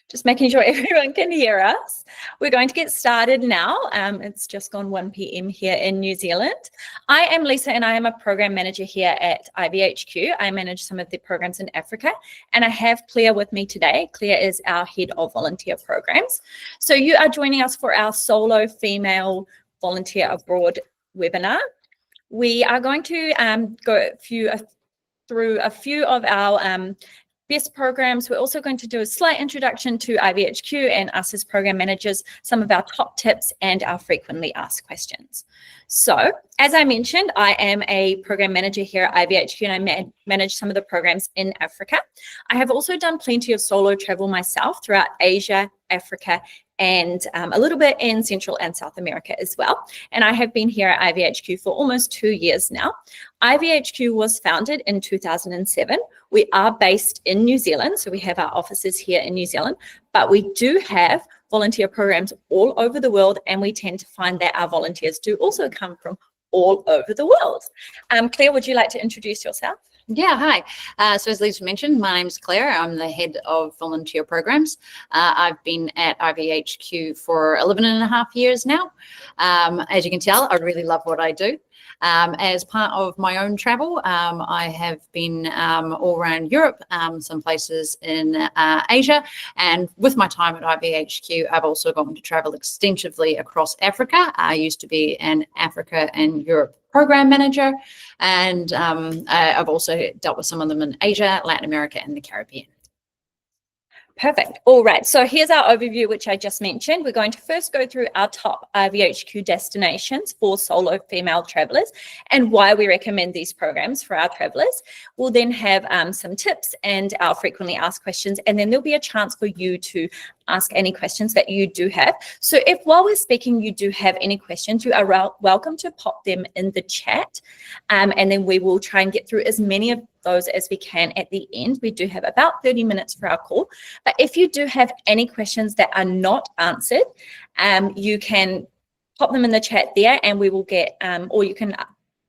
Just making sure everyone can hear us. We're going to get started now. It's just gone 1 p.m. here in New Zealand. I am Lisa and I am a program manager here at IVHQ. I manage some of the programs in Africa and I have Claire with me today. Claire is our head of volunteer programs. So you are joining us for our solo female volunteer abroad webinar. We are going to go through a few of our best programs. We're also going to do a slight introduction to IVHQ and us as program managers, some of our top tips and our frequently asked questions. So as I mentioned, I am a program manager here at IVHQ and I manage some of the programs in Africa. I have also done plenty of solo travel myself throughout Asia, Africa, and a little bit in Central and South America as well. And I have been here at IVHQ for almost 2 years now. IVHQ was founded in 2007. We are based in New Zealand, so we have our offices here in New Zealand, but we do have volunteer programs all over the world, and we tend to find that our volunteers do also come from all over the world. Claire, would you like to introduce yourself? Yeah, hi. So as Lisa mentioned, my name's Claire. I'm the head of volunteer programs. I've been at IVHQ for 11 and a half years now. As you can tell, I really love what I do. As part of my own travel, I have been all around Europe, some places in Asia, and with my time at IVHQ, I've also gotten to travel extensively across Africa. I used to be an Africa and Europe program manager, and I've also dealt with some of them in Asia, Latin America, and the Caribbean. Perfect. All right. So here's our overview, which I just mentioned. We're going to first go through our top IVHQ destinations for solo female travelers and why we recommend these programs for our travelers. We'll then have some tips and our frequently asked questions, and then there'll be a chance for you to ask any questions that you do have. So if while we're speaking, you do have any questions, you are welcome to pop them in the chat. And then we will try and get through as many of those as we can at the end. We do have about 30 minutes for our call. But if you do have any questions that are not answered, you can pop them in the chat there and we will get, or you can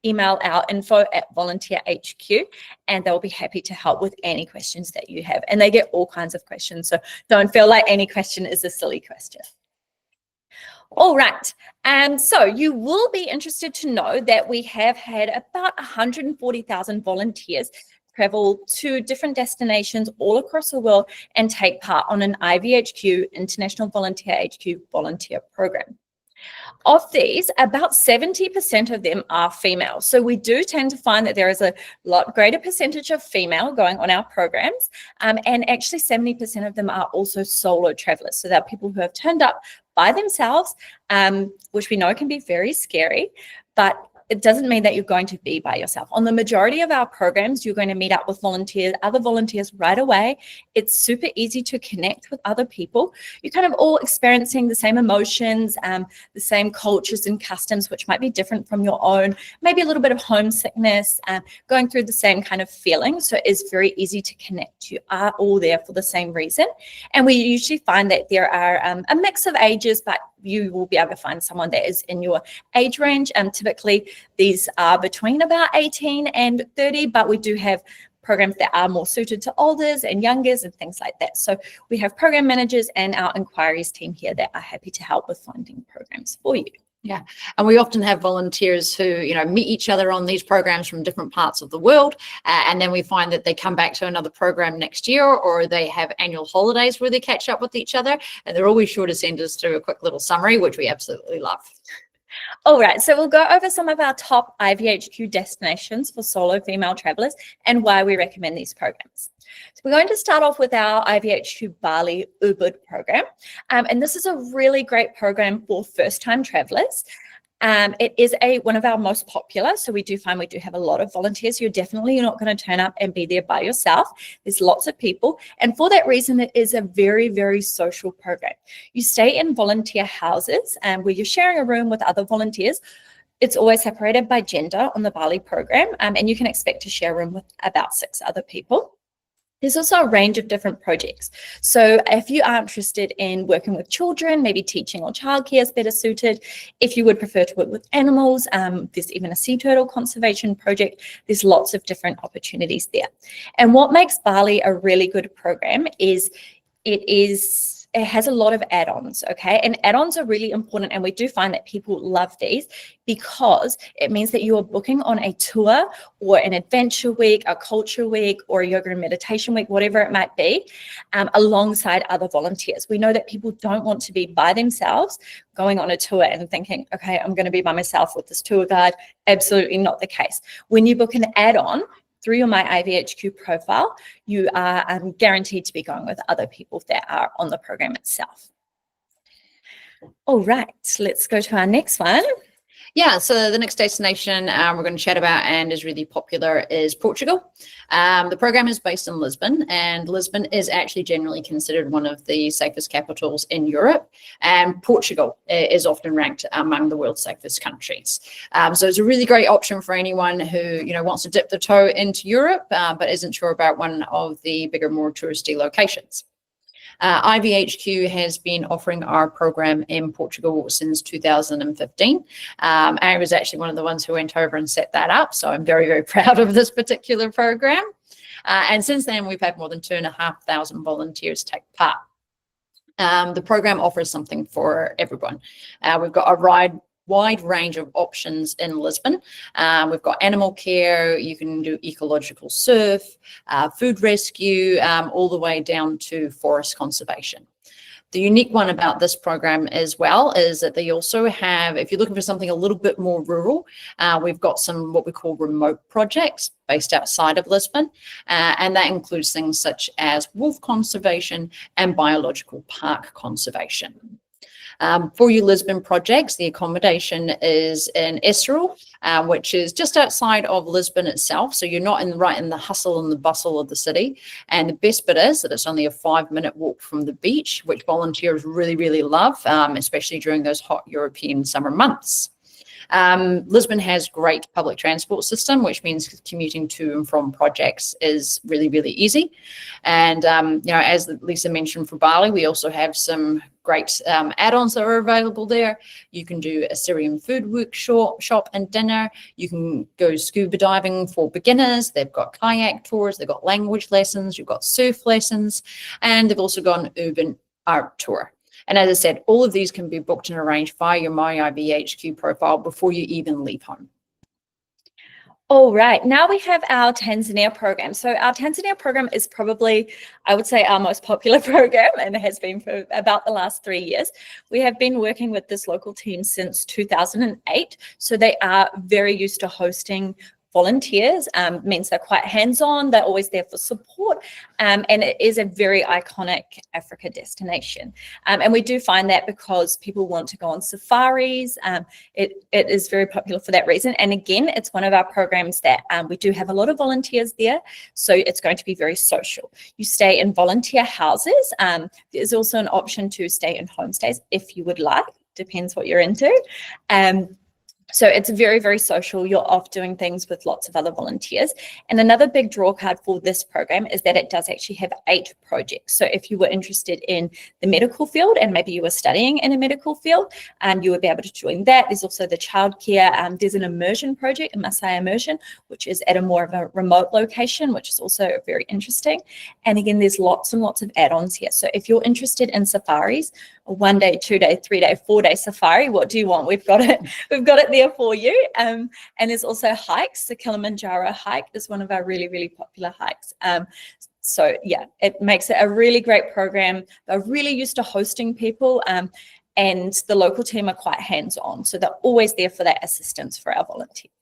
email our info@volunteerhq and they'll be happy to help with any questions that you have. And they get all kinds of questions, so don't feel like any question is a silly question. All right, so you will be interested to know that we have had about 140,000 volunteers travel to different destinations all across the world and take part on an IVHQ, International Volunteer HQ volunteer program. Of these, about 70% of them are female. So we do tend to find that there is a lot greater percentage of female going on our programs. And actually 70% of them are also solo travelers. So they're people who have turned up by themselves, which we know can be very scary, but it doesn't mean that you're going to be by yourself. On the majority of our programs, you're going to meet up with other volunteers right away. It's super easy to connect with other people. You're kind of all experiencing the same emotions, the same cultures and customs, which might be different from your own, maybe a little bit of homesickness, going through the same kind of feeling. So it's very easy to connect. You are all there for the same reason. And we usually find that there are a mix of ages, but you will be able to find someone that is in your age range. Typically, these are between about 18 and 30, but we do have programs that are more suited to olders and youngers and things like that. So we have program managers and our inquiries team here that are happy to help with finding programs for you. Yeah, and we often have volunteers who, meet each other on these programs from different parts of the world, and then we find that they come back to another program next year, or they have annual holidays where they catch up with each other, and they're always sure to send us through a quick little summary, which we absolutely love. All right, so we'll go over some of our top IVHQ destinations for solo female travelers and why we recommend these programs. So we're going to start off with our IVHQ Bali Ubud program. And this is a really great program for first-time travelers. It is one of our most popular, so we do find we do have a lot of volunteers. You're definitely not going to turn up and be there by yourself. There's lots of people, and for that reason, it is a very, very social program. You stay in volunteer houses where you're sharing a room with other volunteers. It's always separated by gender on the Bali program, and you can expect to share a room with about 6 other people. There's also a range of different projects. So if you are interested in working with children, maybe teaching or childcare is better suited. If you would prefer to work with animals, there's even a sea turtle conservation project. There's lots of different opportunities there. And what makes Bali a really good program is it has a lot of add-ons, okay? And add-ons are really important, and we do find that people love these because it means that you are booking on a tour or an adventure week, a culture week, or a yoga and meditation week, whatever it might be, alongside other volunteers. We know that people don't want to be by themselves going on a tour and thinking, okay, I'm going to be by myself with this tour guide. Absolutely not the case. When you book an add-on through your My IVHQ profile, you are guaranteed to be going with other people that are on the program itself. All right, let's go to our next one. Yeah, so the next destination we're going to chat about and is really popular is Portugal. The program is based in Lisbon, and Lisbon is actually generally considered one of the safest capitals in Europe, and Portugal is often ranked among the world's safest countries. So it's a really great option for anyone who wants to dip the toe into Europe but isn't sure about one of the bigger, more touristy locations. IVHQ has been offering our program in Portugal since 2015. I was actually one of the ones who went over and set that up, so I'm very, very proud of this particular program. And since then, we've had more than 2,500 volunteers take part. The program offers something for everyone. We've got a wide range of options in Lisbon. We've got animal care, you can do ecological surf, food rescue, all the way down to forest conservation. The unique one about this program as well is that they also have, if you're looking for something a little bit more rural, we've got some what we call remote projects based outside of Lisbon, and that includes things such as wolf conservation and biological park conservation. For your Lisbon projects, the accommodation is in Estoril, which is just outside of Lisbon itself. So you're not right in the hustle and the bustle of the city. And the best bit is that it's only a 5-minute walk from the beach, which volunteers really, really love, especially during those hot European summer months. Lisbon has great public transport system, which means commuting to and from projects is really, really easy. And, as Lisa mentioned for Bali, we also have some great add-ons that are available there. You can do a Syrian food workshop and dinner. You can go scuba diving for beginners. They've got kayak tours. They've got language lessons. You've got surf lessons. And they've also got an urban art tour. And as I said, all of these can be booked and arranged via your My IVHQ profile before you even leave home. All right, now we have our Tanzania program. So our Tanzania program is probably, I would say, our most popular program, and it has been for about the last 3 years. We have been working with this local team since 2008. So they are very used to hosting volunteers, means they're quite hands-on, they're always there for support, and it is a very iconic Africa destination. And we do find that because people want to go on safaris, it is very popular for that reason. And again, it's one of our programs that we do have a lot of volunteers there, so it's going to be very social. You stay in volunteer houses. There's also an option to stay in homestays if you would like, depends what you're into. So it's very, very social. You're off doing things with lots of other volunteers. And another big draw card for this program is that it does actually have 8 projects. So if you were interested in the medical field and maybe you were studying in a medical field, you would be able to join that. There's also the childcare. There's an immersion project, a Maasai immersion, which is at a more of a remote location, which is also very interesting. And again, there's lots and lots of add-ons here. So if you're interested in safaris, a 1-day, 2-day, 3-day, 4-day safari, what do you want? We've got it there for you. And there's also hikes. The Kilimanjaro hike is one of our really, really popular hikes. So yeah, it makes it a really great program. They're really used to hosting people, and the local team are quite hands-on. So they're always there for that assistance for our volunteers.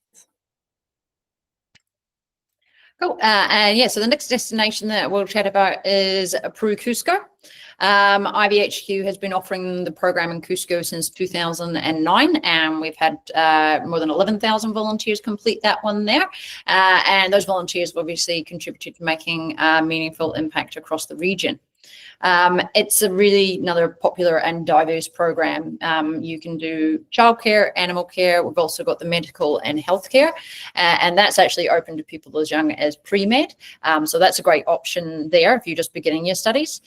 Cool. So the next destination that we'll chat about is Peru, Cusco. IVHQ has been offering the program in Cusco since 2009, and we've had more than 11,000 volunteers complete that one there. And those volunteers have obviously contributed to making a meaningful impact across the region. It's another popular and diverse program. You can do childcare, animal care. We've also got the medical and healthcare, and that's actually open to people as young as pre-med. So that's a great option there if you're just beginning your studies.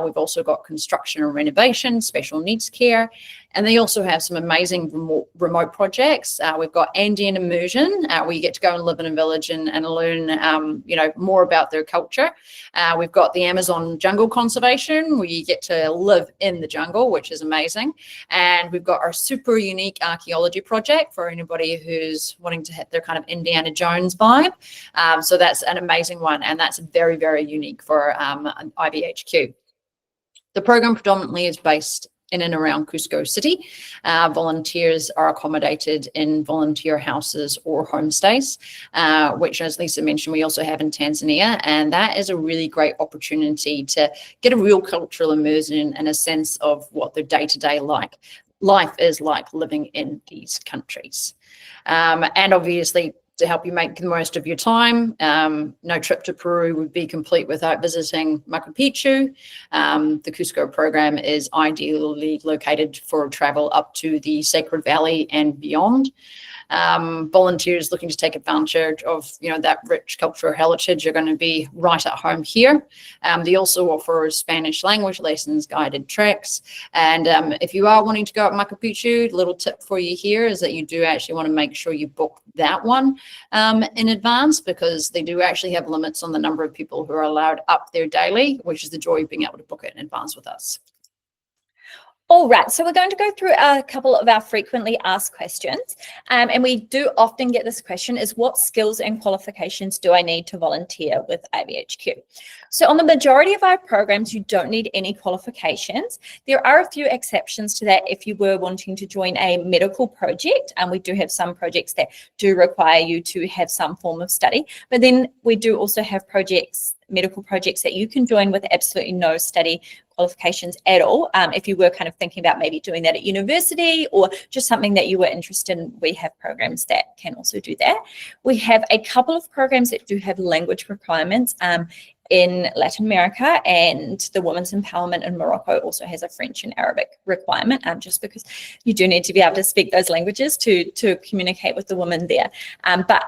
We've also got construction and renovation, special needs care, And they also have some amazing remote projects. We've got Andean Immersion, where you get to go and live in a village and learn, more about their culture. We've got the Amazon Jungle Conservation, where you get to live in the jungle, which is amazing. And we've got our super unique archaeology project for anybody who's wanting to hit their kind of Indiana Jones vibe. So that's an amazing one, and that's very, very unique for IVHQ. The program predominantly is based in and around Cusco City. Volunteers are accommodated in volunteer houses or homestays, which, as Lisa mentioned, we also have in Tanzania. And that is a really great opportunity to get a real cultural immersion and a sense of what their day-to-day life is like living in these countries. And obviously, to help you make the most of your time, no trip to Peru would be complete without visiting Machu Picchu. The Cusco program is ideally located for travel up to the Sacred Valley and beyond. Volunteers looking to take advantage of that rich cultural heritage are going to be right at home here. They also offer Spanish language lessons, guided treks, and if you are wanting to go up Machu Picchu, little tip for you here is that you do actually want to make sure you book that one in advance, because they do actually have limits on the number of people who are allowed up there daily, which is the joy of being able to book it in advance with us. All right, so we're going to go through a couple of our frequently asked questions. And we do often get this question is, what skills and qualifications do I need to volunteer with IVHQ? So on the majority of our programs, you don't need any qualifications. There are a few exceptions to that if you were wanting to join a medical project. And we do have some projects that do require you to have some form of study. But then we do also have projects, medical projects, that you can join with absolutely no study qualifications at all. If you were kind of thinking about maybe doing that at university or just something that you were interested in, we have programs that can also do that. We have a couple of programs that do have language requirements in Latin America, and the Women's Empowerment in Morocco also has a French and Arabic requirement, just because you do need to be able to speak those languages to communicate with the women there. But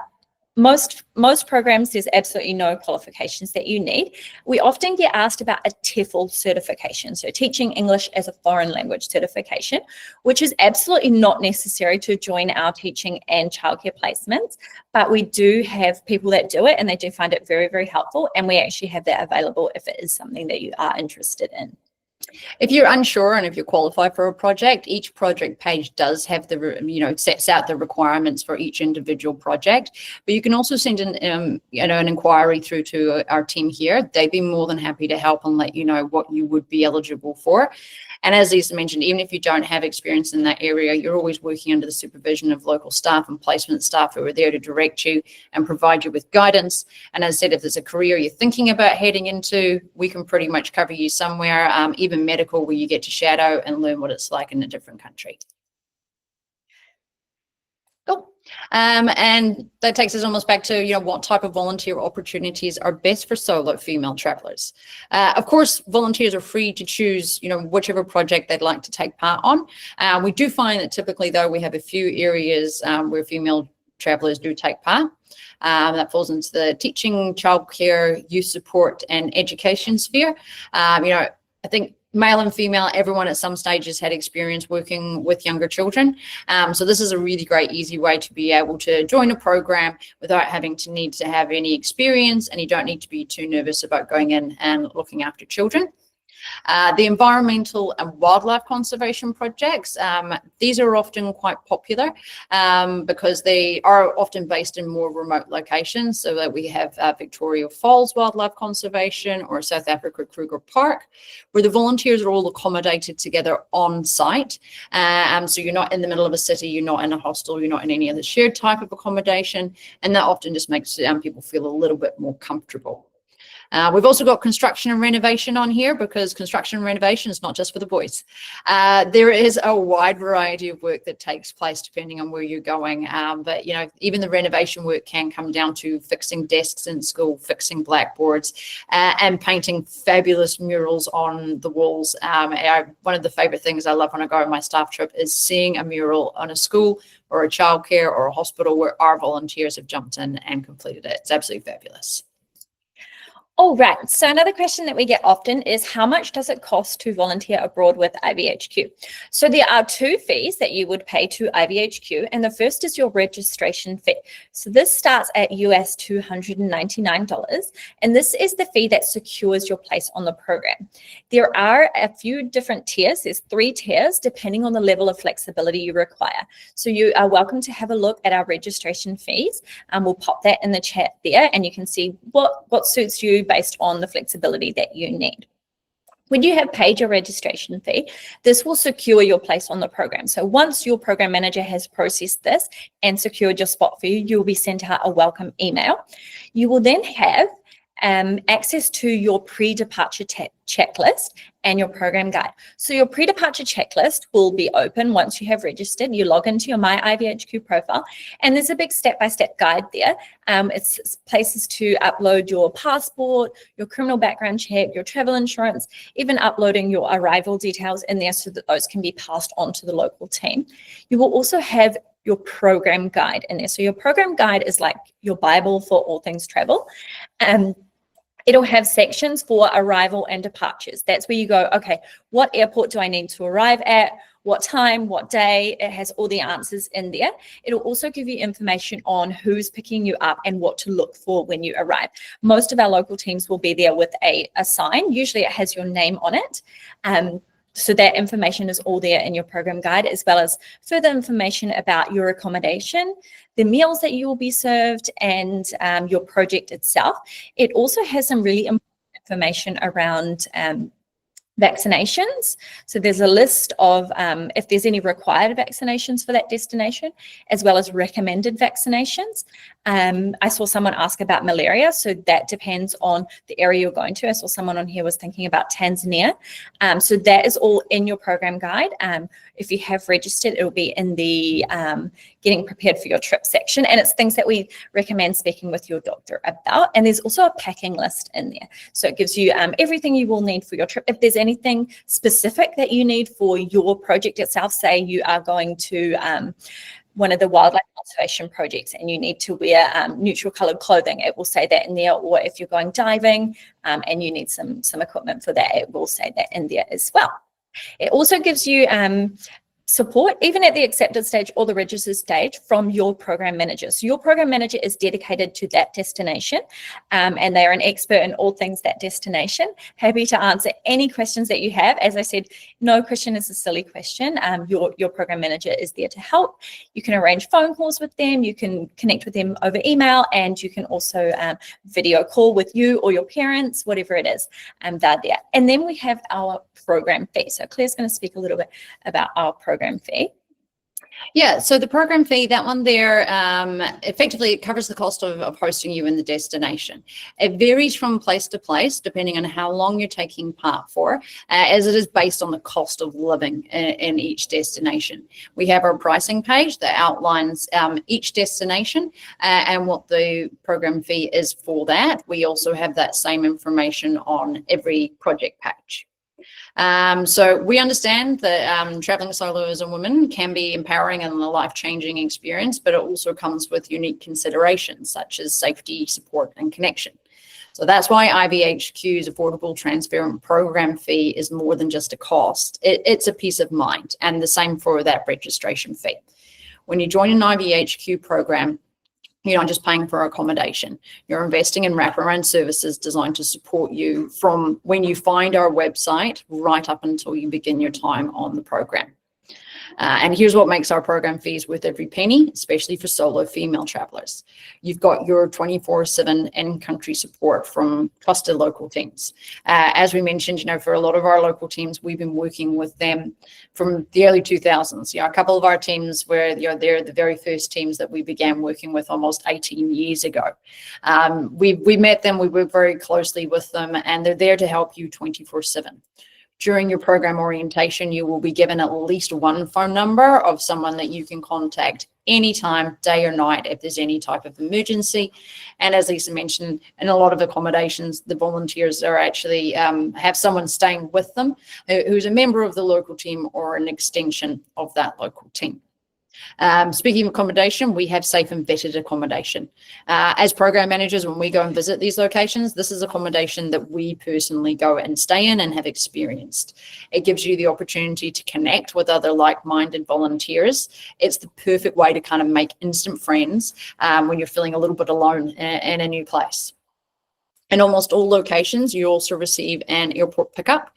most programs, there's absolutely no qualifications that you need. We often get asked about a TEFL certification, so Teaching English as a Foreign Language certification, which is absolutely not necessary to join our teaching and childcare placements, but we do have people that do it, and they do find it very, very helpful, and we actually have that available if it is something that you are interested in. If you're unsure and if you're qualified for a project, each project page does have the, sets out the requirements for each individual project. But you can also send an inquiry through to our team here. They'd be more than happy to help and let you know what you would be eligible for. And as Lisa mentioned, even if you don't have experience in that area, you're always working under the supervision of local staff and placement staff who are there to direct you and provide you with guidance. And as I said, if there's a career you're thinking about heading into, we can pretty much cover you somewhere, even medical, where you get to shadow and learn what it's like in a different country. Cool. And that takes us almost back to, what type of volunteer opportunities are best for solo female travelers. Of course, volunteers are free to choose, whichever project they'd like to take part on. We do find that typically, though, we have a few areas where female travelers do take part. That falls into the teaching, childcare, youth support, and education sphere. I think male and female, everyone at some stage has had experience working with younger children. So this is a really great, easy way to be able to join a program without having to need to have any experience, and you don't need to be too nervous about going in and looking after children. The environmental and wildlife conservation projects, these are often quite popular because they are often based in more remote locations. So that we have Victoria Falls Wildlife Conservation or South Africa Kruger Park, where the volunteers are all accommodated together on site. So you're not in the middle of a city, you're not in a hostel, you're not in any other shared type of accommodation. And that often just makes people feel a little bit more comfortable. We've also got construction and renovation on here, because construction and renovation is not just for the boys. There is a wide variety of work that takes place depending on where you're going. But, even the renovation work can come down to fixing desks in school, fixing blackboards, and painting fabulous murals on the walls. One of the favorite things I love when I go on my staff trip is seeing a mural on a school or a childcare or a hospital where our volunteers have jumped in and completed it. It's absolutely fabulous. All right, so another question that we get often is how much does it cost to volunteer abroad with IVHQ? So there are two fees that you would pay to IVHQ, and the first is your registration fee. So this starts at US $299, and this is the fee that secures your place on the program. There are a few different tiers. There's 3 tiers depending on the level of flexibility you require. So you are welcome to have a look at our registration fees. We'll pop that in the chat there, and you can see what suits you based on the flexibility that you need. When you have paid your registration fee, this will secure your place on the program. So once your program manager has processed this and secured your spot for you, you'll be sent out a welcome email. You will then have access to your pre-departure checklist and your program guide. So your pre-departure checklist will be open once you have registered. You log into your My IVHQ profile, and there's a big step-by-step guide there. It's places to upload your passport, your criminal background check, your travel insurance, even uploading your arrival details in there so that those can be passed on to the local team. You will also have your program guide in there. So your program guide is like your Bible for all things travel. It'll have sections for arrival and departures. That's where you go, okay, what airport do I need to arrive at? What time, what day? It has all the answers in there. It'll also give you information on who's picking you up and what to look for when you arrive. Most of our local teams will be there with a sign. Usually it has your name on it. So that information is all there in your program guide, as well as further information about your accommodation, the meals that you will be served, and your project itself. It also has some really important information around vaccinations. So there's a list of if there's any required vaccinations for that destination, as well as recommended vaccinations. I saw someone ask about malaria, so that depends on the area you're going to. I saw someone on here was thinking about Tanzania. So that is all in your program guide. If you have registered, it will be in the getting prepared for your trip section, and it's things that we recommend speaking with your doctor about. And there's also a packing list in there. So it gives you everything you will need for your trip. If there's anything specific that you need for your project itself, say you are going to one of the wildlife conservation projects and you need to wear neutral colored clothing, it will say that in there. Or if you're going diving and you need some equipment for that, it will say that in there as well. It also gives you support, even at the accepted stage or the registered stage, from your program manager. So your program manager is dedicated to that destination, and they are an expert in all things that destination. Happy to answer any questions that you have. As I said, no question is a silly question. Your program manager is there to help. You can arrange phone calls with them. You can connect with them over email, and you can also video call with you or your parents, whatever it is. They're there. And then we have our program fee. So Claire's going to speak a little bit about our program fee. Yeah, so the program fee, that one there, effectively it covers the cost of hosting you in the destination. It varies from place to place depending on how long you're taking part for, as it is based on the cost of living in each destination. We have our pricing page that outlines each destination and what the program fee is for that. We also have that same information on every project page. So we understand that traveling solo as a woman can be empowering and a life-changing experience, but it also comes with unique considerations such as safety, support, and connection. So that's why IVHQ's affordable, transparent program fee is more than just a cost. It's a peace of mind, and the same for that registration fee. When you join an IVHQ program, you're not just paying for accommodation. You're investing in wraparound services designed to support you from when you find our website right up until you begin your time on the program. And here's what makes our program fees worth every penny, especially for solo female travelers. You've got your 24/7 in-country support from Costa local teams. As we mentioned, for a lot of our local teams, we've been working with them from the early 2000s. A couple of our teams were, they're the very first teams that we began working with almost 18 years ago. We met them, we work very closely with them, and they're there to help you 24/7. During your program orientation, you will be given at least one phone number of someone that you can contact anytime, day or night, if there's any type of emergency. And as Lisa mentioned, in a lot of accommodations, the volunteers are actually have someone staying with them who's a member of the local team or an extension of that local team. Speaking of accommodation, we have safe and vetted accommodation. As program managers, when we go and visit these locations, this is accommodation that we personally go and stay in and have experienced. It gives you the opportunity to connect with other like-minded volunteers. It's the perfect way to kind of make instant friends when you're feeling a little bit alone in a new place. In almost all locations, you also receive an airport pickup.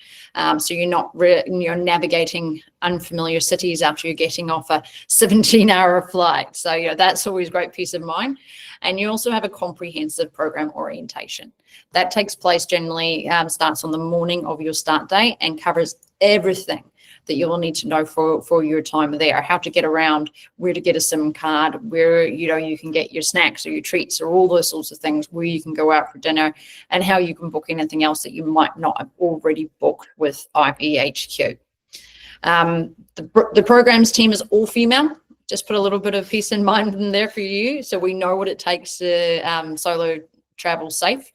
So you're navigating unfamiliar cities after you're getting off a 17-hour flight. So that's always great peace of mind. And you also have a comprehensive program orientation. That takes place generally, starts on the morning of your start day and covers everything that you will need to know for your time there, how to get around, where to get a SIM card, where you can get your snacks or your treats or all those sorts of things, where you can go out for dinner, and how you can book anything else that you might not have already booked with IVHQ. The programs team is all female. Just put a little bit of peace in mind in there for you, so we know what it takes to solo travel safe.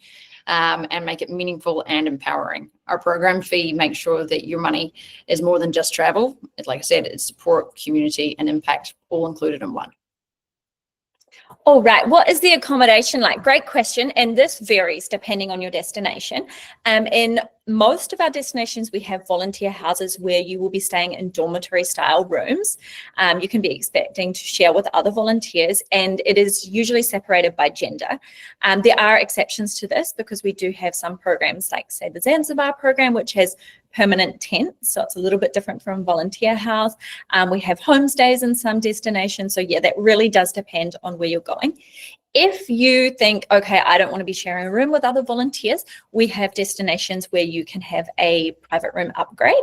And make it meaningful and empowering. Our program fee makes sure that your money is more than just travel. Like I said, it's support, community, and impact all included in one. All right, what is the accommodation like? Great question, and this varies depending on your destination. In most of our destinations, we have volunteer houses where you will be staying in dormitory style rooms. You can be expecting to share with other volunteers, and it is usually separated by gender. There are exceptions to this because we do have some programs like, say, the Zanzibar program, which has permanent tents, so it's a little bit different from volunteer house. We have homestays in some destinations, so yeah, that really does depend on where you're going. If you think, okay, I don't want to be sharing a room with other volunteers, we have destinations where you can have a private room upgrade.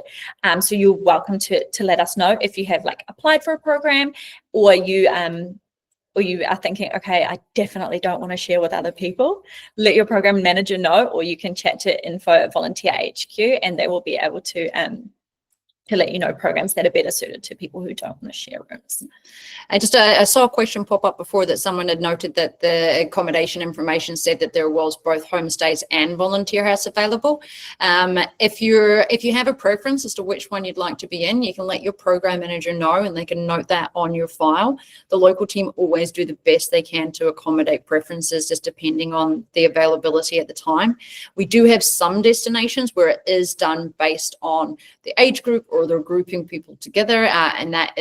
So you're welcome to let us know if you have applied for a program, or you are thinking, okay, I definitely don't want to share with other people. Let your program manager know, or you can chat to info@volunteer.hq, and they will be able to let you know programs that are better suited to people who don't want to share rooms. I saw a question pop up before that someone had noted that the accommodation information said that there was both homestays and volunteer house available. If you have a preference as to which one you'd like to be in, you can let your program manager know, and they can note that on your file. The local team always do the best they can to accommodate preferences, just depending on the availability at the time. We do have some destinations where it is done based on the age group, or they're grouping people together, and that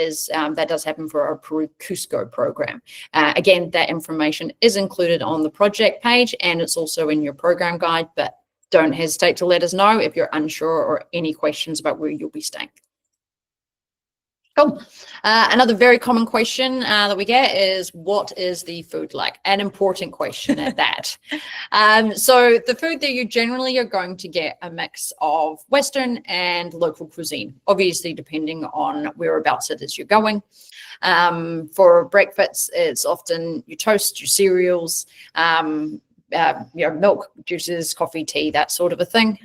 does happen for our Peru Cusco program. Again, that information is included on the project page, and it's also in your program guide, but don't hesitate to let us know if you're unsure or any questions about where you'll be staying. Cool. Another very common question that we get is, what is the food like? An important question at that. So the food that you generally are going to get a mix of Western and local cuisine, obviously depending on whereabouts it is you're going. For breakfast, it's often your toast, your cereals, milk, juices, coffee, tea, that sort of a thing.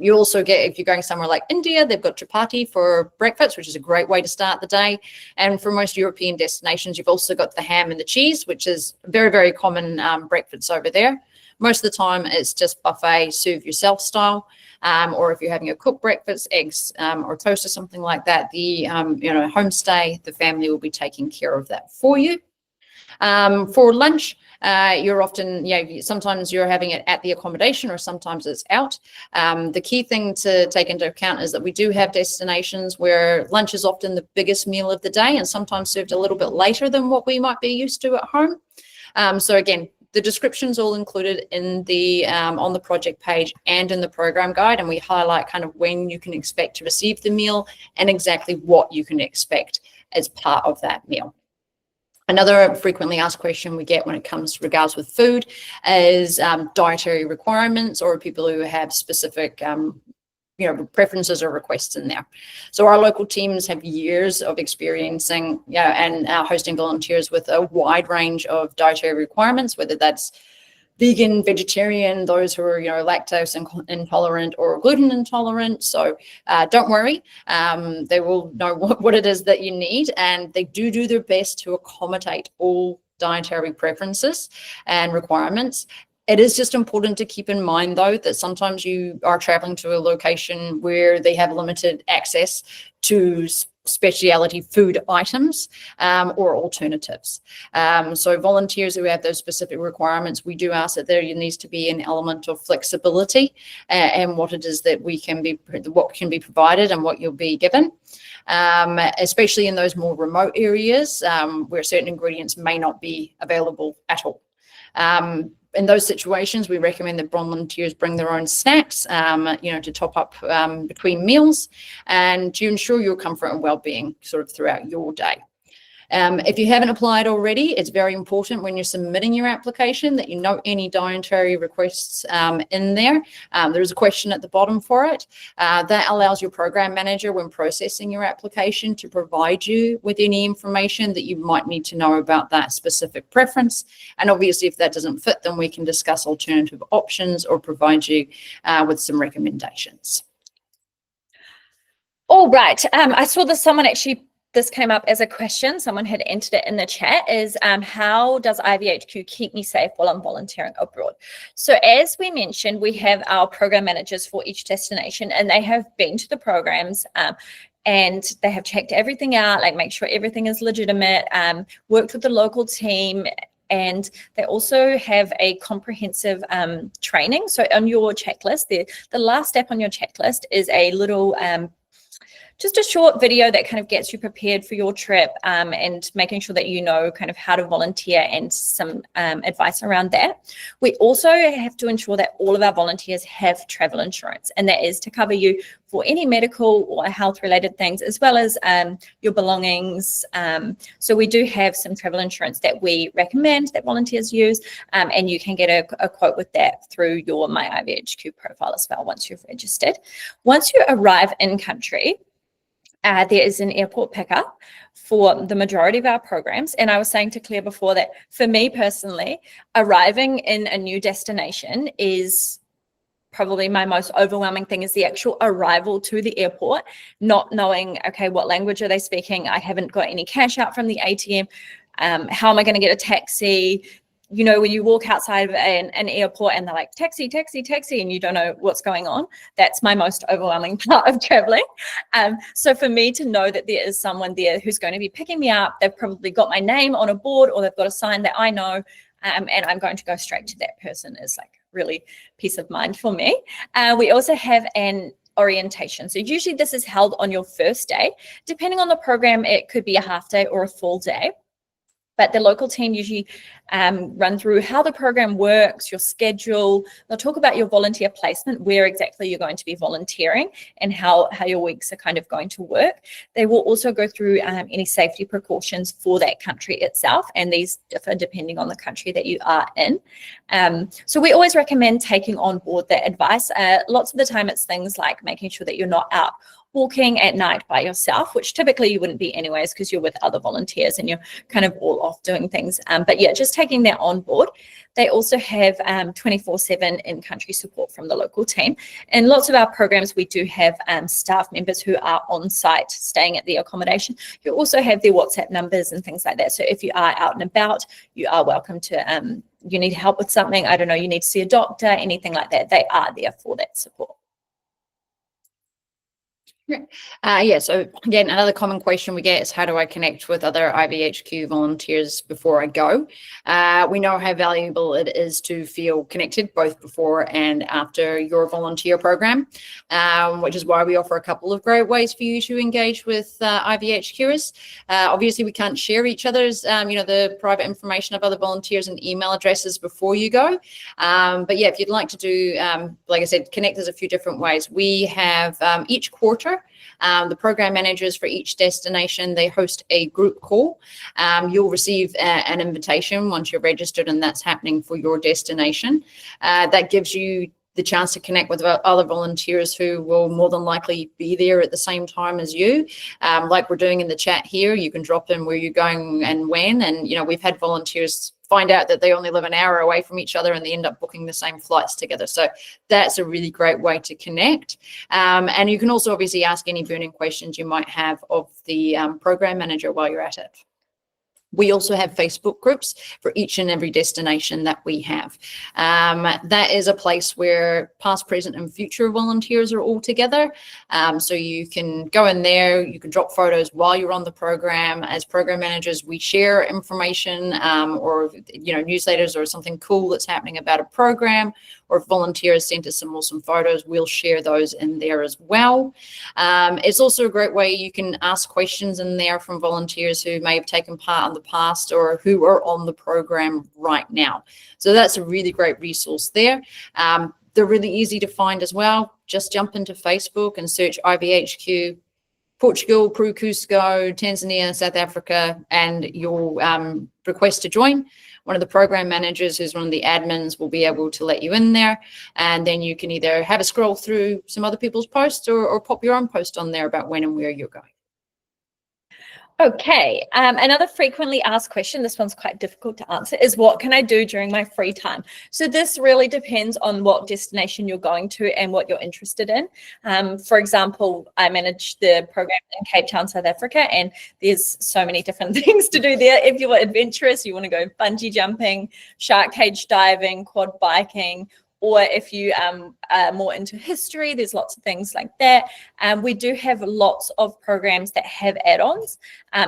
You also get, if you're going somewhere like India, they've got chapati for breakfast, which is a great way to start the day. And for most European destinations, you've also got the ham and the cheese, which is very, very common breakfast over there. Most of the time, it's just buffet, serve yourself style. Or if you're having a cooked breakfast, eggs or toast or something like that, the homestay, the family will be taking care of that for you. For lunch, you're often, sometimes you're having it at the accommodation, or sometimes it's out. The key thing to take into account is that we do have destinations where lunch is often the biggest meal of the day, and sometimes served a little bit later than what we might be used to at home. So again, the description's all included in the on the project page and in the program guide, and we highlight kind of when you can expect to receive the meal and exactly what you can expect as part of that meal. Another frequently asked question we get when it comes to regards with food is dietary requirements, or people who have specific preferences or requests in there. So our local teams have years of experiencing and hosting volunteers with a wide range of dietary requirements, whether that's vegan, vegetarian, those who are lactose intolerant or gluten intolerant. So don't worry, they will know what it is that you need, and they do their best to accommodate all dietary preferences and requirements. It is just important to keep in mind, though, that sometimes you are traveling to a location where they have limited access to speciality food items or alternatives. So volunteers who have those specific requirements, we do ask that there needs to be an element of flexibility and what it is that what can be provided and what you'll be given. Especially in those more remote areas where certain ingredients may not be available at all. In those situations, we recommend that volunteers bring their own snacks, to top up between meals and to ensure your comfort and well-being sort of throughout your day. If you haven't applied already, it's very important when you're submitting your application that you note any dietary requests in there. There's a question at the bottom for it. That allows your program manager, when processing your application, to provide you with any information that you might need to know about that specific preference. And obviously, if that doesn't fit, then we can discuss alternative options or provide you with some recommendations. All right. I saw that this came up as a question. Someone had entered it in the chat, is how does IVHQ keep me safe while I'm volunteering abroad? So as we mentioned, we have our program managers for each destination, and they have been to the programs and they have checked everything out, like make sure everything is legitimate, worked with the local team, and they also have a comprehensive training. So on your checklist, the last step on your checklist is a little just a short video that kind of gets you prepared for your trip and making sure that you know kind of how to volunteer and some advice around that. We also have to ensure that all of our volunteers have travel insurance, and that is to cover you for any medical or health related things, as well as your belongings. So we do have some travel insurance that we recommend that volunteers use, and you can get a quote with that through your My IVHQ profile as well once you've registered. Once you arrive in country, there is an airport pickup for the majority of our programs. And I was saying to Claire before that for me personally, arriving in a new destination is probably my most overwhelming thing, is the actual arrival to the airport, not knowing, okay, what language are they speaking? I haven't got any cash out from the ATM. How am I going to get a taxi? You know, when you walk outside of an airport and they're like, taxi, taxi, taxi, and you don't know what's going on. That's my most overwhelming part of traveling. So for me to know that there is someone there who's going to be picking me up, they've probably got my name on a board or they've got a sign that I know, and I'm going to go straight to that person is like really peace of mind for me. We also have an orientation. So usually this is held on your first day. Depending on the program, it could be a half day or a full day. But the local team usually run through how the program works, your schedule. They'll talk about your volunteer placement, where exactly you're going to be volunteering and how your weeks are kind of going to work. They will also go through any safety precautions for that country itself, and these differ depending on the country that you are in. So we always recommend taking on board that advice. Lots of the time it's things like making sure that you're not out walking at night by yourself, which typically you wouldn't be anyways because you're with other volunteers and you're kind of all off doing things. But yeah, just taking that on board. They also have 24/7 in-country support from the local team. In lots of our programs, we do have staff members who are on site staying at the accommodation. You also have their WhatsApp numbers and things like that. So if you are out and about, you are welcome to, you need help with something, I don't know, you need to see a doctor, anything like that, they are there for that support. Yeah, so again, another common question we get is how do I connect with other IVHQ volunteers before I go? We know how valuable it is to feel connected both before and after your volunteer program, which is why we offer a couple of great ways for you to engage with IVHQers. Obviously, we can't share each other's, the private information of other volunteers and email addresses before you go. But yeah, if you'd like to do, like I said, connect, there's a few different ways. We have each quarter, the program managers for each destination, they host a group call. You'll receive an invitation once you're registered, and that's happening for your destination. That gives you the chance to connect with other volunteers who will more than likely be there at the same time as you. Like we're doing in the chat here, you can drop in where you're going and when. And, we've had volunteers find out that they only live an hour away from each other and they end up booking the same flights together. So that's a really great way to connect. And you can also obviously ask any burning questions you might have of the program manager while you're at it. We also have Facebook groups for each and every destination that we have. That is a place where past, present, and future volunteers are all together. So you can go in there, you can drop photos while you're on the program. As program managers, we share information or newsletters or something cool that's happening about a program, or if volunteers sent us some awesome photos, we'll share those in there as well. It's also a great way you can ask questions in there from volunteers who may have taken part in the past or who are on the program right now. So that's a really great resource there. They're really easy to find as well. Just jump into Facebook and search IVHQ Portugal, Peru, Cusco, Tanzania, South Africa, and you'll request to join. One of the program managers, who's one of the admins, will be able to let you in there, and then you can either have a scroll through some other people's posts or pop your own post on there about when and where you're going. Okay, another frequently asked question, this one's quite difficult to answer, is what can I do during my free time? So this really depends on what destination you're going to and what you're interested in. For example, I manage the program in Cape Town, South Africa, and there's so many different things to do there. If you're adventurous, you want to go bungee jumping, shark cage diving, quad biking, or if you are more into history, there's lots of things like that. We do have lots of programs that have add-ons.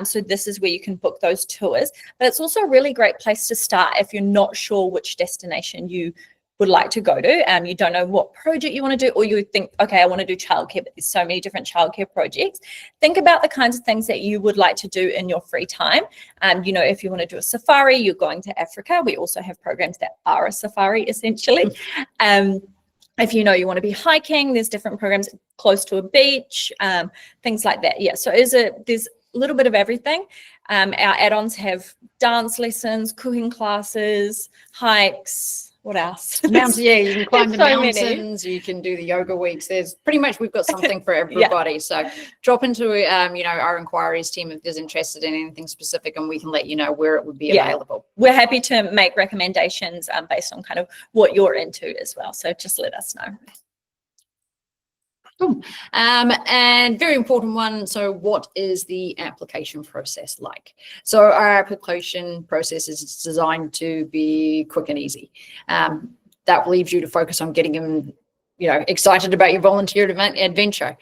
So this is where you can book those tours. But it's also a really great place to start if you're not sure which destination you would like to go to. You don't know what project you want to do, or you think, okay, I want to do childcare, but there's so many different childcare projects. Think about the kinds of things that you would like to do in your free time. If you want to do a safari, you're going to Africa. We also have programs that are a safari, essentially. If you want to be hiking, there's different programs close to a beach, things like that. Yeah, so there's a little bit of everything. Our add-ons have dance lessons, cooking classes, hikes. What else? Mountains, yeah, you can climb the mountains, you can do the yoga weeks. There's pretty much, we've got something for everybody. Yeah. So drop into, our inquiries team if there's interested in anything specific, and we can let you know where it would be available. We're happy to make recommendations based on kind of what you're into as well. So just let us know. Cool. And very important one. So what is the application process like? So our application process is designed to be quick and easy. That leaves you to focus on getting them, excited about your volunteer adventure.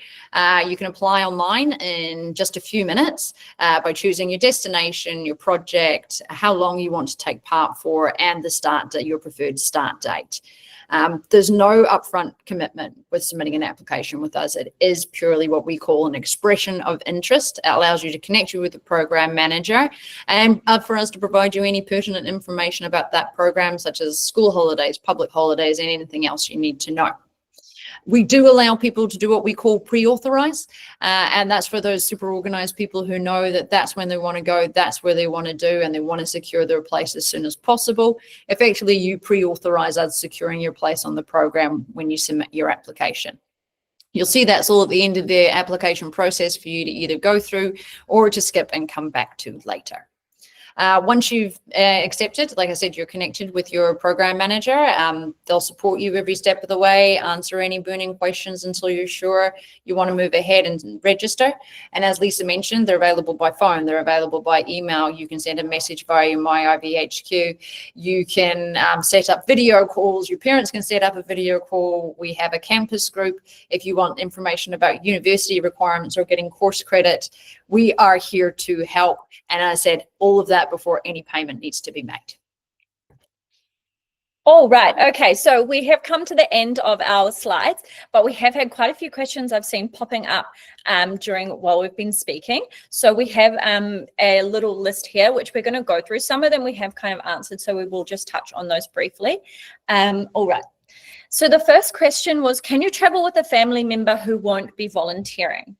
You can apply online in just a few minutes by choosing your destination, your project, how long you want to take part for, and the start date, your preferred start date. There's no upfront commitment with submitting an application with us. It is purely what we call an expression of interest. It allows you to connect you with the program manager and for us to provide you any pertinent information about that program, such as school holidays, public holidays, and anything else you need to know. We do allow people to do what we call pre-authorize, and that's for those super organized people who know that that's when they want to go, that's where they want to do, and they want to secure their place as soon as possible. Effectively, you pre-authorize us securing your place on the program when you submit your application. You'll see that's all at the end of the application process for you to either go through or to skip and come back to later. Once you've accepted, like I said, you're connected with your program manager. They'll support you every step of the way, answer any burning questions until you're sure you want to move ahead and register. And as Lisa mentioned, they're available by phone, they're available by email. You can send a message via My IVHQ. You can set up video calls. Your parents can set up a video call. We have a campus group. If you want information about university requirements or getting course credit, we are here to help. And as I said, all of that before any payment needs to be made. All right. Okay. So we have come to the end of our slides, but we have had quite a few questions I've seen popping up while we've been speaking. So we have a little list here, which we're going to go through. Some of them we have kind of answered, so we will just touch on those briefly. All right. So the first question was, can you travel with a family member who won't be volunteering?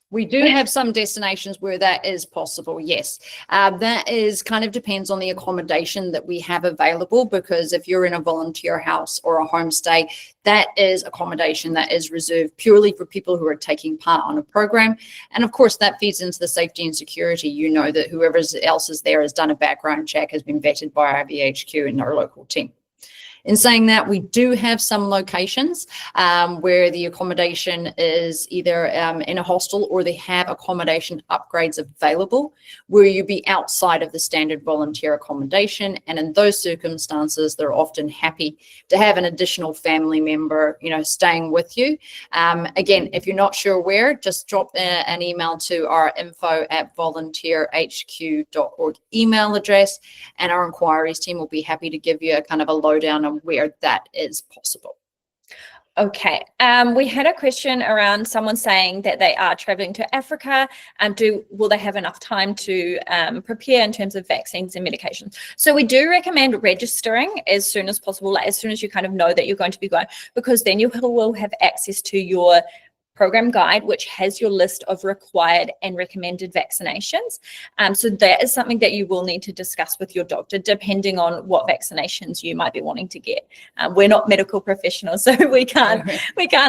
We do have some destinations where that is possible, yes. That is kind of depends on the accommodation that we have available, because if you're in a volunteer house or a homestay, that is accommodation that is reserved purely for people who are taking part on a program. And of course, that feeds into the safety and security. You know that whoever else is there has done a background check, has been vetted by IVHQ and our local team. In saying that, we do have some locations where the accommodation is either in a hostel or they have accommodation upgrades available where you be outside of the standard volunteer accommodation. And in those circumstances, they're often happy to have an additional family member, staying with you. Again, if you're not sure where, just drop an email to our info@volunteerhq.org email address, and our inquiries team will be happy to give you a kind of a lowdown on where that is possible. Okay, we had a question around someone saying that they are traveling to Africa. Will they have enough time to prepare in terms of vaccines and medications? So we do recommend registering as soon as possible, like as soon as you kind of know that you're going to be going, because then you will have access to your program guide, which has your list of required and recommended vaccinations. So that is something that you will need to discuss with your doctor, depending on what vaccinations you might be wanting to get. We're not medical professionals, so we can't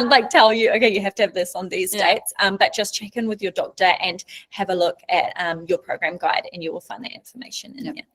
like tell you, okay, you have to have this on these dates. But just check in with your doctor and have a look at your program guide, and you will find that information in there.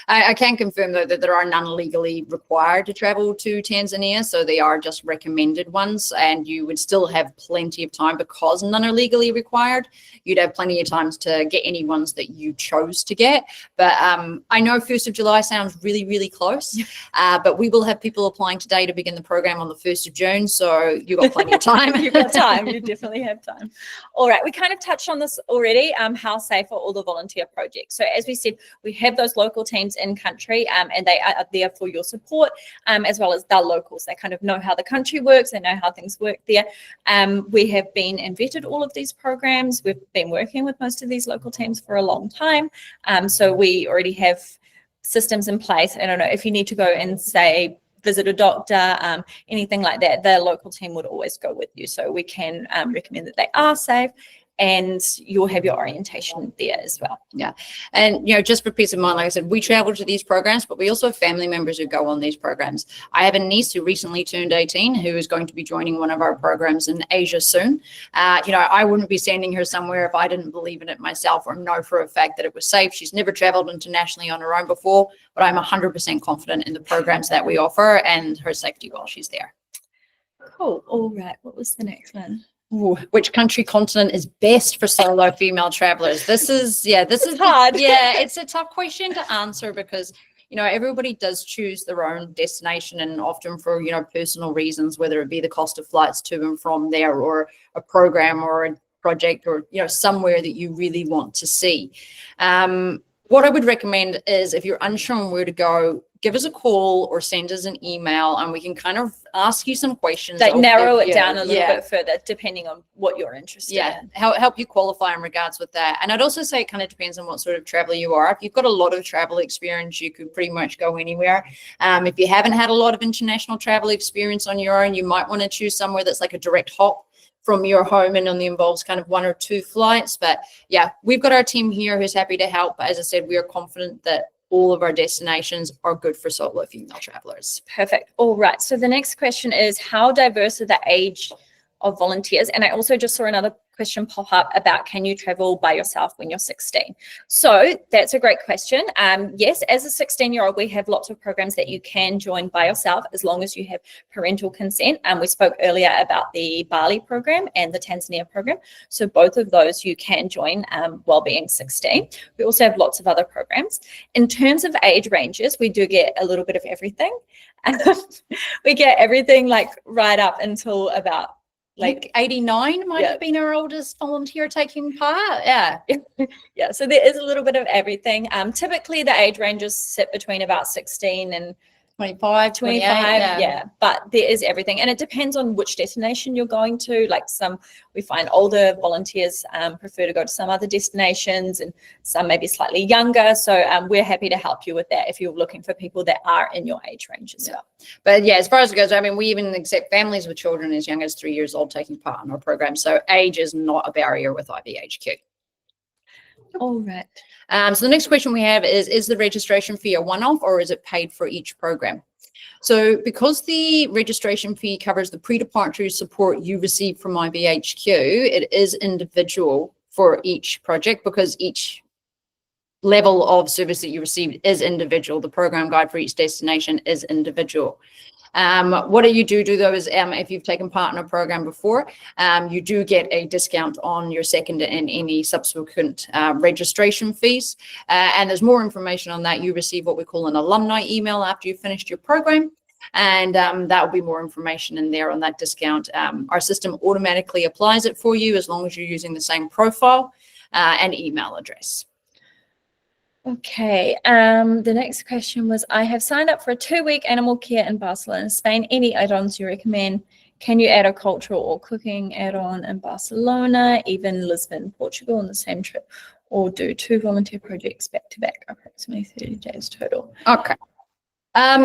I can confirm, though, that there are none legally required to travel to Tanzania, so they are just recommended ones, and you would still have plenty of time because none are legally required. You'd have plenty of times to get any ones that you chose to get. But I know 1st of July sounds really, really close, but we will have people applying today to begin the program on the 1st of June, so you've got plenty of time. You've got time. You definitely have time. All right, we kind of touched on this already, how safe are all the volunteer projects. So as we said, we have those local teams in country, and they are there for your support, as well as they're locals. They kind of know how the country works, they know how things work there. We have been and vetted all of these programs. We've been working with most of these local teams for a long time, so we already have systems in place. I don't know if you need to go and say visit a doctor, anything like that, the local team would always go with you, so we can recommend that they are safe, and you'll have your orientation there as well. Yeah. And, just for peace of mind, like I said, we travel to these programs, but we also have family members who go on these programs. I have a niece who recently turned 18 who is going to be joining one of our programs in Asia soon. I wouldn't be sending her somewhere if I didn't believe in it myself or know for a fact that it was safe. She's never traveled internationally on her own before, but I'm 100% confident in the programs that we offer and her safety while she's there. Cool. All right. What was the next one? Ooh, which country continent is best for solo female travelers? This is hard. Yeah, it's a tough question to answer because everybody does choose their own destination, and often for personal reasons, whether it be the cost of flights to and from there, or a program or a project, or somewhere that you really want to see. What I would recommend is, if you're unsure on where to go, give us a call or send us an email, and we can kind of ask you some questions. Like narrow it down a little bit further, depending on what you're interested in. Help you qualify in regards with that. And I'd also say it kind of depends on what sort of traveler you are. If you've got a lot of travel experience, you could pretty much go anywhere. If you haven't had a lot of international travel experience on your own, you might want to choose somewhere that's like a direct hop from your home and only involves kind of 1 or 2 flights. But yeah, we've got our team here who's happy to help. As I said, we are confident that all of our destinations are good for solo female travelers. Perfect. All right. So the next question is, how diverse are the age of volunteers? And I also just saw another question pop up about, can you travel by yourself when you're 16? So that's a great question. Yes, as a 16-year-old, we have lots of programs that you can join by yourself as long as you have parental consent. We spoke earlier about the Bali program and the Tanzania program. So both of those you can join while being 16. We also have lots of other programs. In terms of age ranges, we do get a little bit of everything. We get everything like right up until about like 89 might have been our oldest volunteer taking part. Yeah, so there is a little bit of everything. Typically the age ranges sit between about 16 and 25, yeah, but there is everything, and it depends on which destination you're going to. Like we find older volunteers prefer to go to some other destinations, and some maybe slightly younger. So we're happy to help you with that if you're looking for people that are in your age range as well. But yeah, as far as it goes, I mean, we even accept families with children as young as 3 years old taking part in our program. So age is not a barrier with IVHQ. All right. So the next question we have is the registration fee a one-off, or is it paid for each program? So because the registration fee covers the pre-departure support you receive from IVHQ, it is individual for each project, because each level of service that you receive is individual. The program guide for each destination is individual. What you do though is if you've taken part in a program before, you do get a discount on your second and any subsequent registration fees. And there's more information on that. You receive what we call an alumni email after you've finished your program. And that will be more information in there on that discount. Our system automatically applies it for you as long as you're using the same profile and email address. Okay, the next question was, I have signed up for a 2-week animal care in Barcelona, Spain. Any add-ons you recommend? Can you add a cultural or cooking add-on in Barcelona, even Lisbon, Portugal on the same trip, or do 2 volunteer projects back-to-back, approximately 30 days total? Okay.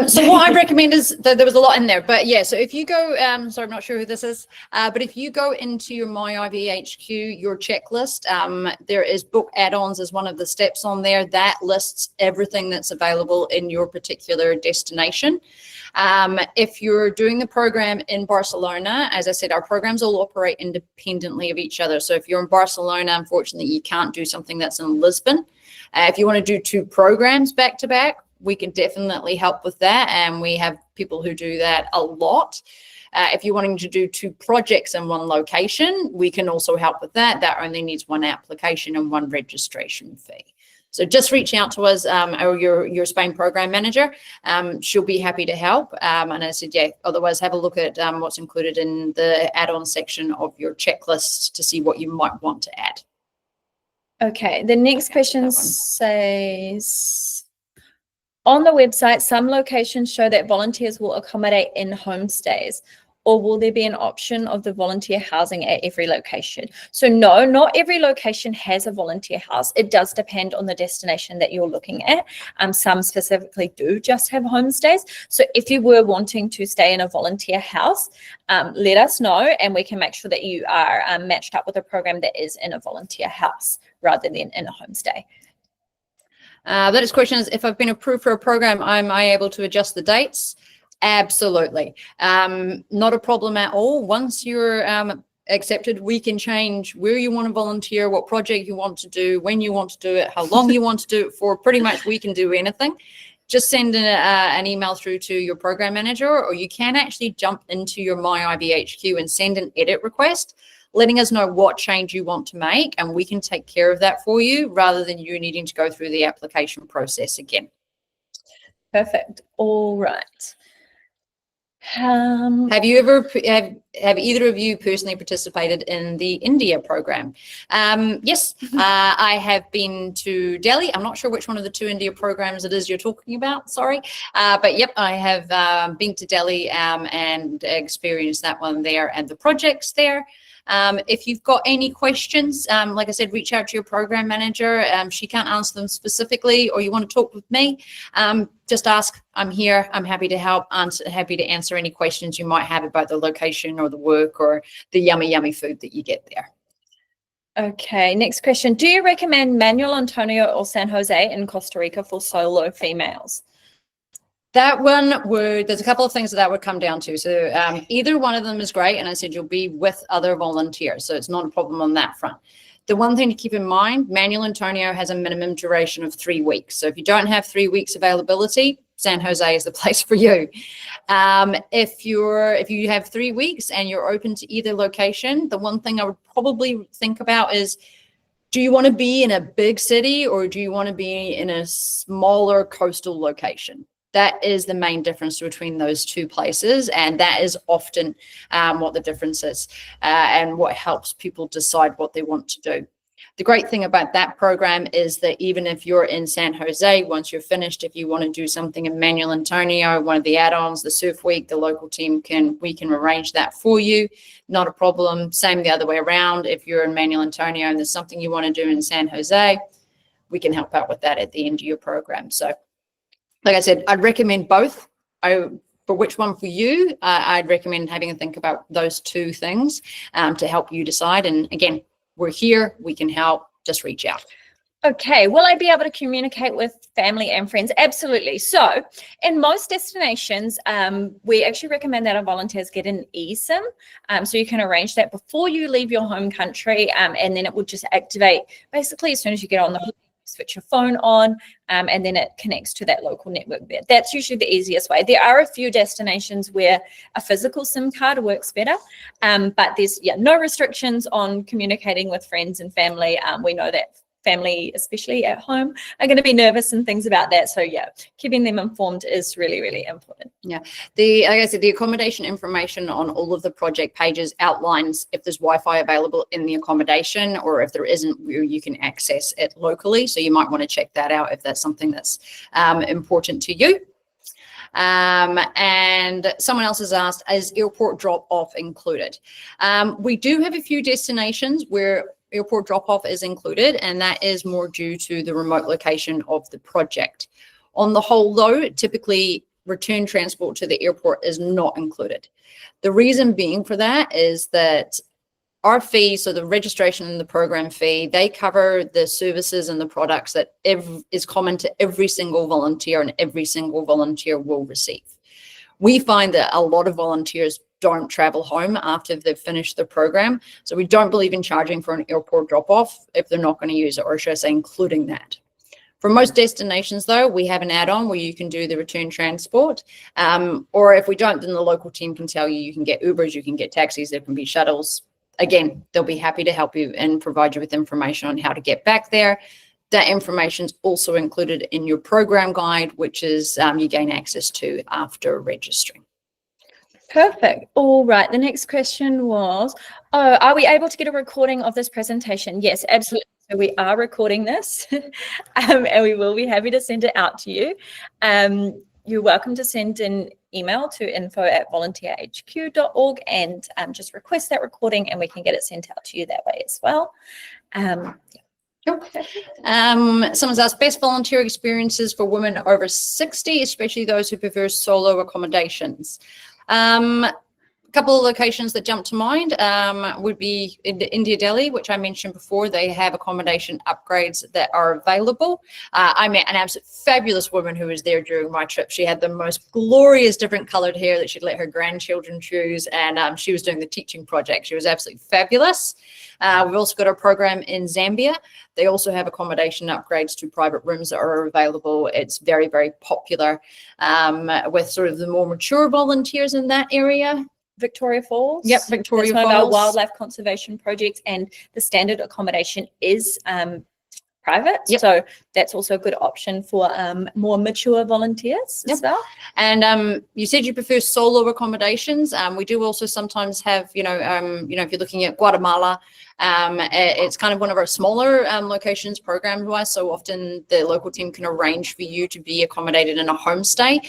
So what I'd recommend is that there was a lot in there, but yeah, so if you go, sorry, I'm not sure who this is, but if you go into your My IVHQ, your checklist, there is book add-ons as one of the steps on there that lists everything that's available in your particular destination. If you're doing the program in Barcelona, as I said, our programs all operate independently of each other. So if you're in Barcelona, unfortunately, you can't do something that's in Lisbon. If you want to do 2 programs back to back, we can definitely help with that, and we have people who do that a lot. If you're wanting to do 2 projects in one location, we can also help with that. That only needs 1 application and 1 registration fee. So just reach out to us or your Spain program manager. She'll be happy to help. And I said, yeah, otherwise have a look at what's included in the add-on section of your checklist to see what you might want to add. Okay, the next question says, on the website, some locations show that volunteers will accommodate in homestays, or will there be an option of the volunteer housing at every location? So no, not every location has a volunteer house. It does depend on the destination that you're looking at. Some specifically do just have homestays. So if you were wanting to stay in a volunteer house, let us know, and we can make sure that you are matched up with a program that is in a volunteer house rather than in a homestay. The next question is, if I've been approved for a program, am I able to adjust the dates? Absolutely. Not a problem at all. Once you're accepted, we can change where you want to volunteer, what project you want to do, when you want to do it, how long you want to do it for. Pretty much we can do anything. Just send an email through to your program manager, or you can actually jump into your My IVHQ and send an edit request, letting us know what change you want to make, and we can take care of that for you rather than you needing to go through the application process again. Perfect. All right. Have either of you personally participated in the India program? Yes, I have been to Delhi. I'm not sure which one of the 2 India programs it is you're talking about, sorry. But yep, I have been to Delhi and experienced that one there and the projects there. If you've got any questions, like I said, reach out to your program manager. She can't answer them specifically, or you want to talk with me, just ask. I'm here. I'm happy to help. Happy to answer any questions you might have about the location or the work or the yummy, yummy food that you get there. Okay, next question. Do you recommend Manuel Antonio or San Jose in Costa Rica for solo females? That one there's a couple of things that would come down to. So either one of them is great. And I said, you'll be with other volunteers. So it's not a problem on that front. The one thing to keep in mind, Manuel Antonio has a minimum duration of 3 weeks. So if you don't have 3 weeks availability, San Jose is the place for you. If you have 3 weeks and you're open to either location, the one thing I would probably think about is, do you want to be in a big city or do you want to be in a smaller coastal location? That is the main difference between those 2 places, and that is often what the difference is and what helps people decide what they want to do. The great thing about that program is that even if you're in San Jose, once you're finished, if you want to do something in Manuel Antonio, one of the add-ons, the surf week, the local team we can arrange that for you. Not a problem. Same the other way around. If you're in Manuel Antonio and there's something you want to do in San Jose, we can help out with that at the end of your program. So like I said, I'd recommend both. For which one for you, I'd recommend having a think about those 2 things to help you decide. And again, we're here, we can help, just reach out. Okay, will I be able to communicate with family and friends? Absolutely. So in most destinations, we actually recommend that our volunteers get an eSIM. So you can arrange that before you leave your home country, and then it will just activate basically as soon as you get on the switch your phone on, and then it connects to that local network there. That's usually the easiest way. There are a few destinations where a physical SIM card works better, but there's no restrictions on communicating with friends and family. We know that family, especially at home, are going to be nervous and things about that. So yeah, keeping them informed is really, really important. Yeah, like I said, the accommodation information on all of the project pages outlines if there's Wi-Fi available in the accommodation, or if there isn't, you can access it locally. So you might want to check that out if that's something that's important to you. And someone else has asked, is airport drop-off included? We do have a few destinations where airport drop-off is included, and that is more due to the remote location of the project. On the whole, though, typically return transport to the airport is not included. The reason being for that is that our fee, so the registration and the program fee, they cover the services and the products that is common to every single volunteer, and every single volunteer will receive. We find that a lot of volunteers don't travel home after they've finished the program. So we don't believe in charging for an airport drop-off if they're not going to use it, or should I say including that. For most destinations, though, we have an add-on where you can do the return transport. Or if we don't, then the local team can tell you, you can get Ubers, you can get taxis, there can be shuttles. Again, they'll be happy to help you and provide you with information on how to get back there. That information is also included in your program guide, which is you gain access to after registering. Perfect. All right. The next question was, are we able to get a recording of this presentation? Yes, absolutely. So we are recording this and we will be happy to send it out to you. You're welcome to send an email to info@volunteerhq.org and just request that recording, and we can get it sent out to you that way as well. Sure. Someone's asked, best volunteer experiences for women over 60, especially those who prefer solo accommodations. A couple of locations that jump to mind would be in India, Delhi, which I mentioned before. They have accommodation upgrades that are available. I met an absolute fabulous woman who was there during my trip. She had the most glorious different colored hair that she'd let her grandchildren choose, and she was doing the teaching project. She was absolutely fabulous. We've also got a program in Zambia. They also have accommodation upgrades to private rooms that are available. It's very, very popular with sort of the more mature volunteers in that area. Victoria Falls. Yep, Victoria Falls. Falls. One of our wildlife conservation projects, and the standard accommodation is private. Yep. So that's also a good option for more mature volunteers as well. And you said you prefer solo accommodations. We do also sometimes have, if you're looking at Guatemala, it's kind of one of our smaller locations program-wise. So often the local team can arrange for you to be accommodated in a homestay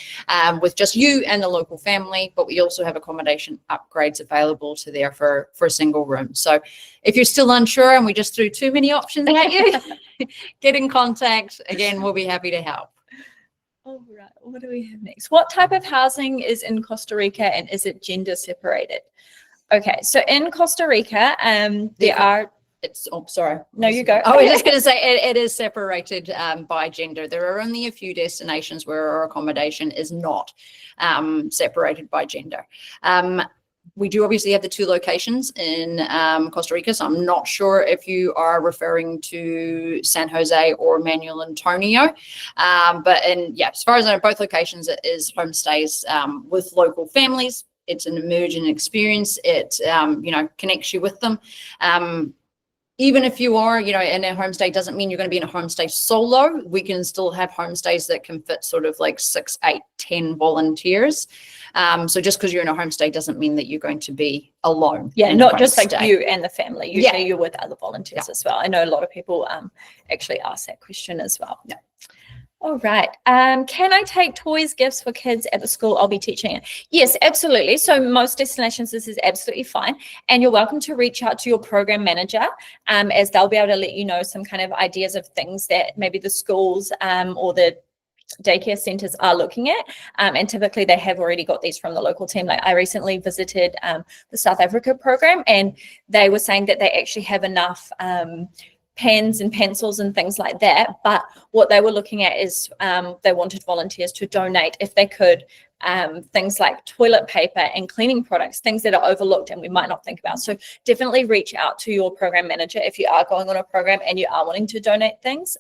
with just you and the local family. But we also have accommodation upgrades available to there for a single room. So if you're still unsure and we just threw too many options at you, get in contact. Again, we'll be happy to help. All right. What do we have next? What type of housing is in Costa Rica, and is it gender separated? Okay, so in Costa Rica, there are. Sorry. No, you go. I was just going to say it is separated by gender. There are only a few destinations where our accommodation is not separated by gender. We do obviously have the two locations in Costa Rica, so I'm not sure if you are referring to San Jose or Manuel Antonio. But as far as I know, both locations, it is homestays with local families. It's an emergent experience. It, connects you with them. Even if you are, in a homestay, doesn't mean you're going to be in a homestay solo. We can still have homestays that can fit sort of like 6, 8, 10 volunteers. So just because you're in a homestay doesn't mean that you're going to be alone. Yeah, not just like you and the family. Usually you're with other volunteers as well. I know a lot of people actually ask that question as well. Yeah. All right. Can I take toys, gifts for kids at the school I'll be teaching in? Yes, absolutely. So most destinations, this is absolutely fine. And you're welcome to reach out to your program manager as they'll be able to let you know some kind of ideas of things that maybe the schools or the daycare centers are looking at. And typically they have already got these from the local team. Like I recently visited the South Africa program, and they were saying that they actually have enough pens and pencils and things like that, but what they were looking at is they wanted volunteers to donate, if they could, things like toilet paper and cleaning products, things that are overlooked and we might not think about. So definitely reach out to your program manager if you are going on a program and you are wanting to donate things.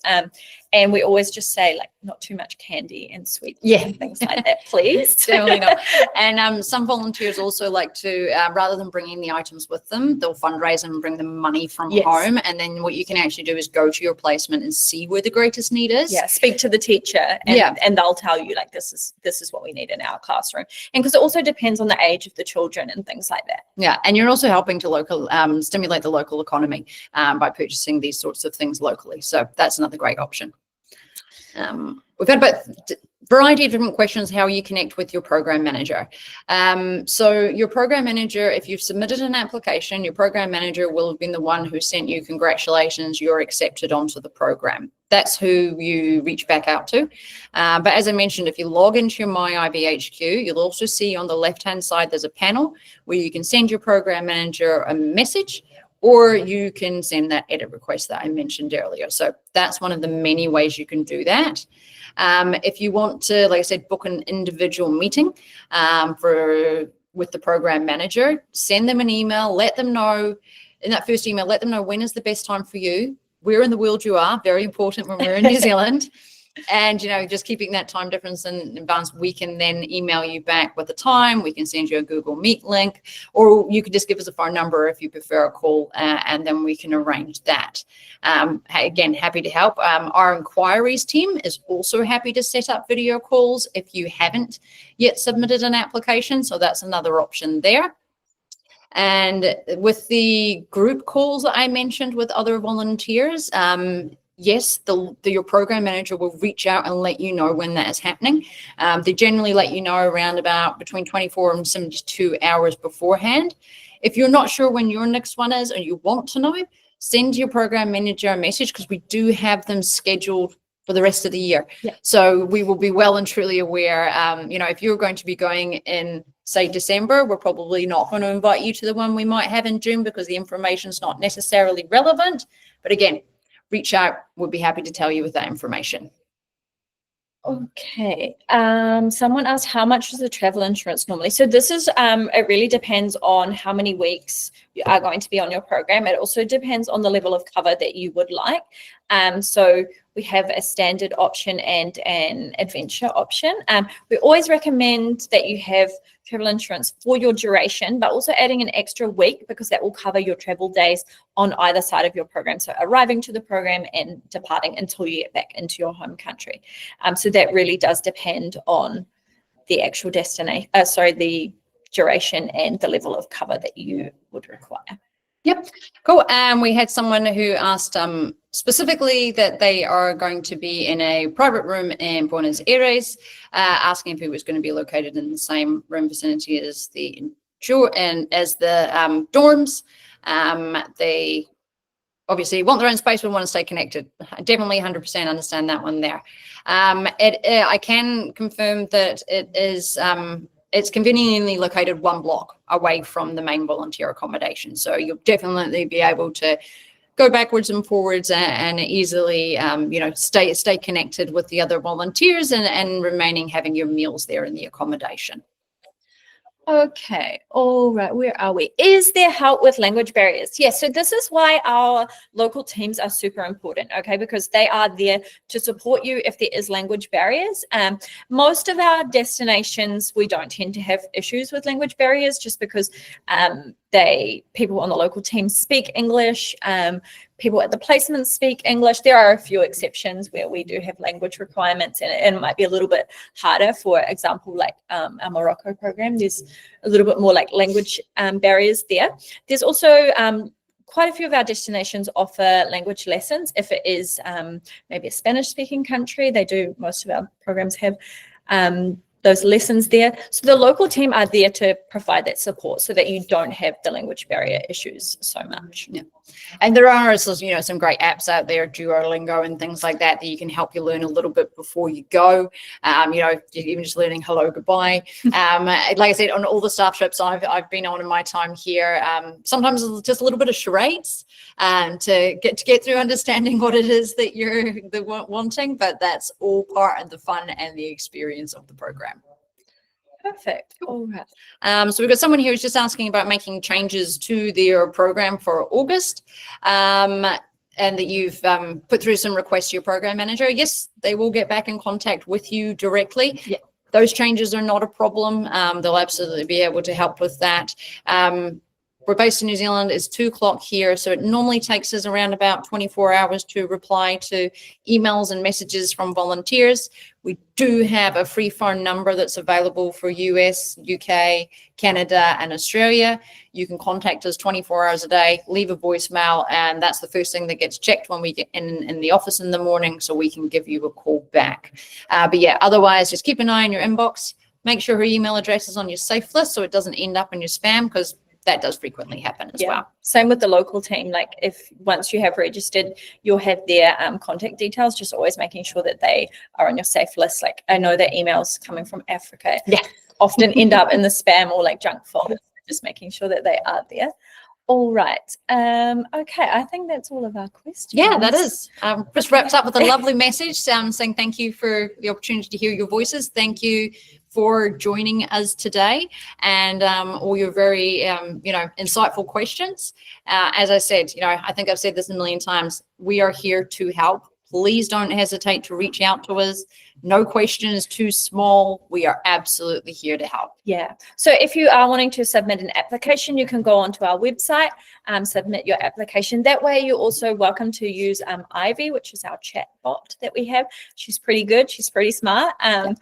And we always just say, like, not too much candy and sweets and things like that, please. Definitely not. And some volunteers also like to, rather than bringing the items with them, they'll fundraise and bring them money from home. And then what you can actually do is go to your placement and see where the greatest need is. Yeah, speak to the teacher and they'll tell you, like, this is what we need in our classroom. And because it also depends on the age of the children and things like that. Yeah, and you're also helping to stimulate the local economy by purchasing these sorts of things locally. So that's another great option. We've had a variety of different questions how you connect with your program manager. So your program manager, if you've submitted an application, your program manager will have been the one who sent you congratulations, you're accepted onto the program. That's who you reach back out to. But as I mentioned, if you log into your My IVHQ, you'll also see on the left-hand side there's a panel where you can send your program manager a message, or you can send that edit request that I mentioned earlier. So that's one of the many ways you can do that. If you want to, like I said, book an individual meeting with the program manager, send them an email, let them know, in that first email, let them know when is the best time for you, where in the world you are, very important when we're in New Zealand. And, just keeping that time difference in advance, we can then email you back with the time. We can send you a Google Meet link, or you could just give us a phone number if you prefer a call, and then we can arrange that. Again, happy to help. Our inquiries team is also happy to set up video calls if you haven't yet submitted an application. So that's another option there. And with the group calls that I mentioned with other volunteers, yes, your program manager will reach out and let you know when that is happening. They generally let you know around about between 24 and 72 hours beforehand. If you're not sure when your next one is and you want to know, send your program manager a message, because we do have them scheduled for the rest of the year. Yeah. So we will be well and truly aware. If you're going to be going in, say, December, we're probably not going to invite you to the one we might have in June because the information is not necessarily relevant. But again, reach out. We'll be happy to tell you with that information. Okay. Someone asked, how much is the travel insurance normally? So this is, it really depends on how many weeks you are going to be on your program. It also depends on the level of cover that you would like. So we have a standard option and an adventure option. We always recommend that you have travel insurance for your duration, but also adding an extra week, because that will cover your travel days on either side of your program. So arriving to the program and departing until you get back into your home country. So that really does depend on the actual destination, the duration and the level of cover that you would require. Yep, cool. We had someone who asked specifically that they are going to be in a private room in Buenos Aires, asking if it was going to be located in the same room vicinity as the dorms. They obviously want their own space, but want to stay connected. I definitely 100% understand that one there. I can confirm that it is. It's conveniently located one block away from the main volunteer accommodation. So you'll definitely be able to go backwards and forwards and easily, stay connected with the other volunteers and remaining having your meals there in the accommodation. Okay, all right, where are we? Is there help with language barriers? Yes, so this is why our local teams are super important, okay, because they are there to support you if there is language barriers. Most of our destinations, we don't tend to have issues with language barriers, just because people on the local team speak English, people at the placement speak English. There are a few exceptions where we do have language requirements, and it might be a little bit harder. For example, like our Morocco program, there's a little bit more like language barriers there. There's also quite a few of our destinations offer language lessons. If it is maybe a Spanish-speaking country, most of our programs have those lessons there. So the local team are there to provide that support so that you don't have the language barrier issues so much. Yeah. And there are, some great apps out there, Duolingo and things like that you can help you learn a little bit before you go. Even just learning hello, goodbye. Like I said, on all the staff trips I've been on in my time here, sometimes it's just a little bit of charades to get through understanding what it is that you're wanting, but that's all part of the fun and the experience of the program. Perfect. All right. So we've got someone here who's just asking about making changes to their program for August, and that you've put through some requests to your program manager. Yes, they will get back in contact with you directly. Yeah. Those changes are not a problem. They'll absolutely be able to help with that. We're based in New Zealand. It's 2:00 here, so it normally takes us around about 24 hours to reply to emails and messages from volunteers. We do have a free phone number that's available for US, UK, Canada, and Australia. You can contact us 24 hours a day, leave a voicemail, and that's the first thing that gets checked when we get in the office in the morning, so we can give you a call back. But yeah, otherwise, just keep an eye on your inbox. Make sure her email address is on your safe list so it doesn't end up in your spam, because that does frequently happen as well. Same with the local team. Like if once you have registered, you'll have their contact details, just always making sure that they are on your safe list. Like I know that emails coming from Africa often end up in the spam or like junk folder, just making sure that they are there. All right. Okay, I think that's all of our questions. Yeah, that is. Just wraps up with a lovely message saying thank you for the opportunity to hear your voices. Thank you for joining us today, and all your very insightful questions. As I said, I think I've said this a million times, we are here to help. Please don't hesitate to reach out to us. No question is too small. We are absolutely here to help. Yeah. So if you are wanting to submit an application, you can go onto our website, submit your application. That way you're also welcome to use Ivy, which is our chat bot that we have. She's pretty good. She's pretty smart. And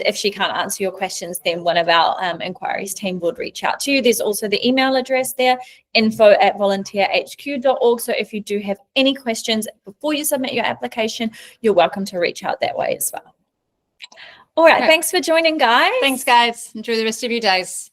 if she can't answer your questions, then one of our inquiries team would reach out to you. There's also the email address there, info@volunteerhq.org. So if you do have any questions before you submit your application, you're welcome to reach out that way as well. All right. Thanks for joining, guys. Thanks, guys. Enjoy the rest of your days.